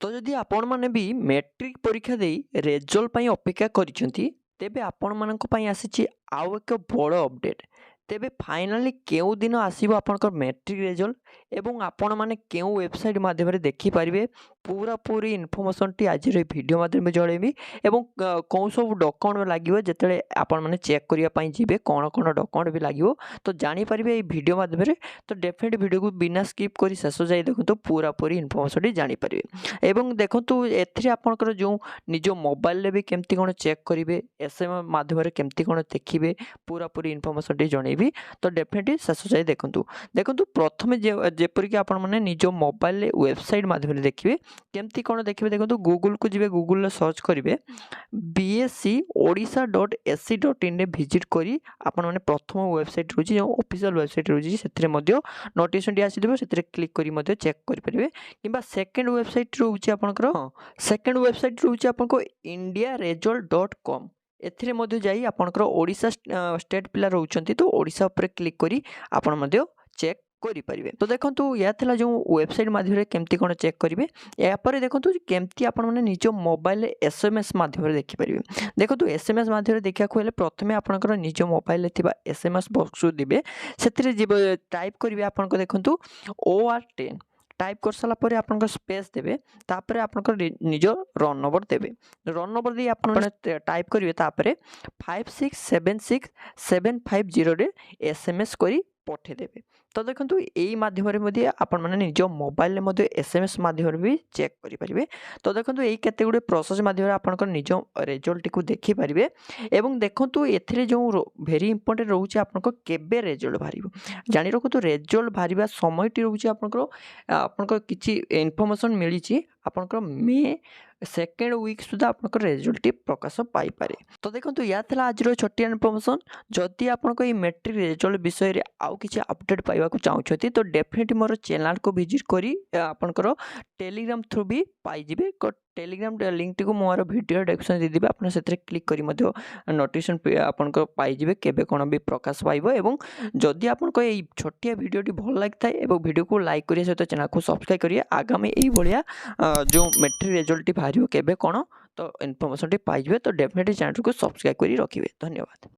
तो जदि आपण माने भी मैट्रिक परीक्षा देई रेजल्ट पई अपेक्षा करिसेंती तेबे आपण मानक पई आसीची आउ एक बड़ अपडेट। तेबे फाइनली केउ दिन आसीबो आपनकर मैट्रिक रेजल्ट एवं आपण माने केउ वेबसाइट माध्यम रे देखि पारिबे पूरा पूरी इन्फॉर्मेशन टी आज रे वीडियो माध्यम में जणेबी एवं कोन सब डॉक्यूमेंट लागिवो जेतेले आपण माने चेक करिया पई जिबे कोन कोन डॉक्यूमेंट भी लागिवो तो जानि पारिबे ए वीडियो माध्यम रे। तो डेफिनेट वीडियो को बिना स्किप करी शेष जाई देखो तो पूरा पूरी इन्फॉर्मेशन टी जानि पारिबे। एवं देखंतु एथिरे आपनकर जो निज मोबाइल रे भी केमती कोन चेक करिवे एसएमएस माध्यम रे केमती कोन देखिबे पूरा पूरी इन्फॉर्मेशन टी जणेबी। तो डेफिनेटली शेष जाई देखंतु देखंतु प्रथमे जेपरि कि आपण माने निज मोबाइल रे वेबसाइट माध्यम रे देखिबे केमती कोन देखिबे। देखंतु गूगल को जिबे गूगल रे सर्च करिवे bscodisha.ac.in रे विजिट करी आपण माने प्रथम वेबसाइट रोजी जो ऑफिशियल वेबसाइट रोजी सेथिरे मध्ये नोटिफिकेशन टी आसी देबो सेथिरे क्लिक करी मध्ये चेक करि परिबे। किबा सेकंड वेबसाइट रोजी आपनकर सेकंड वेबसाइट रोजी आपनको indiaresult.com एथिरे मध्ये जाई आपनकर ओडिसा स्टेट पिला रहउचंती तो ओडिसा ऊपर क्लिक करी आपण मध्ये चेक करि परिबे। तो देखंतु या थला जो वेबसाइट माध्यम रे केमती कोन चेक करिवे या पर देखंतु केमती आपण माने निज मोबाइल एसएमएस माध्यम रे देखि परिबे। देखंतु एसएमएस माध्यम रे देखिया खोले प्रथमे आपनकर निज मोबाइल रे थिबा एसएमएस बॉक्स दिबे सेथिरे जिबे टाइप करिवे आपनको देखंतु OR10 टाइप कर साला परे आपनकर स्पेस देबे तापरे आपनकर निज रन नंबर देबे। रन नंबर दे आपन टाइप करिवे तापरे 567675 रे एसएमएस करी पठे देबे। तो देखंतु एई माध्यम रे मध्ये आपण माने निज मोबाइल रे मध्ये एसएमएस माध्यम रे भी चेक करि परिबे। तो देखंतु एई केते गुडे प्रोसेस माध्यम रे आपनकर निज रिजल्ट को देखि परिबे। एवं देखंतु एथिरे जो वेरी इंपोर्टेंट रहउची आपनको केबे रिजल्ट भारिबो जानि रखतो रिजल्ट भारिबा समयटी रहउची आपनकर किछि इन्फॉर्मेशन मिलिछि आपनकर मे सेकेंड वीक सुधा आपनकर रिजल्ट टी प्रकाश पाई पारे। तो देखंतु या थला आज रो छोटिया इन्फॉर्मेशन जदि आपनको ई मैट्रिक रिजल्ट विषय रे आउ किछि अपडेट पाइबा को चाहउछथि तो डेफिनेटली मोर चैनल को विजिट करी आपनकर टेलीग्राम थ्रू भी पाई जिबे। टेलीग्राम लिंक टी को मोर वीडियो डिस्क्रिप्शन दे दिबे आपन सेतरे क्लिक करी मध्ये नोटिफिकेशन आपनकर पाई जिबे केबे कोन भी प्रकाश पाइबो। एवं जदि आपनको ई छोटिया वीडियो टी भल लागथाय एवं वीडियो को लाइक करिया सहित चैनल को सब्सक्राइब करिया आगामी एई भलिया जो मैट्रिक रिजल्ट टी भारियो केबे कोन तो इन्फॉर्मेशन टी पाई जिबे। तो डेफिनेटली चैनल को सब्सक्राइब करी रखिबे। धन्यवाद।